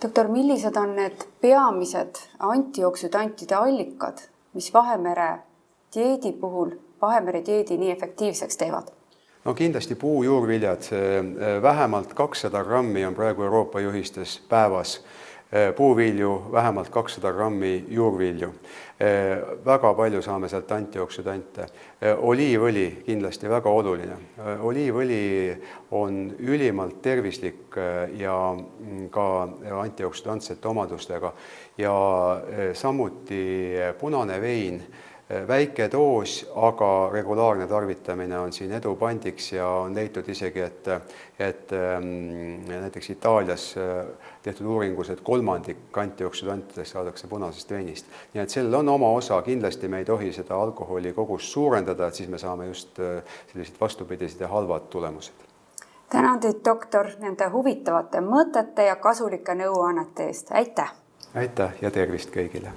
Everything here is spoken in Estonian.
Doktor, millised on need peamised antioksüdantide allikad, mis Vahemere dieedi nii efektiivseks teevad? No kindlasti puujuurviljad, vähemalt 200 grammi on praegu Euroopa juhistes päevas, puuvilju vähemalt 200 grammi juurvilju. Väga palju saame sealt antioksüdante. Oliivõli kindlasti väga oluline. Oliivõli on ülimalt tervislik ja ka antioksüdantsete omadustega ja samuti punane vein. Väike doos, aga regulaarne tarvitamine on siin edu pandiks ja on leitud isegi, et näiteks Itaalias tehtud uuringus, et 1/3 antioksüdantidest saadakse punasest veinist. Nii et sellel on oma osa, kindlasti me ei tohi seda alkoholi kogust suurendada, et siis me saame just sellised vastupidised ja halvad tulemused. Tänan teid, doktor, nende huvitavate mõtete ja kasulike nõuannete eest. Aitäh! Aitäh ja tervist kõigile!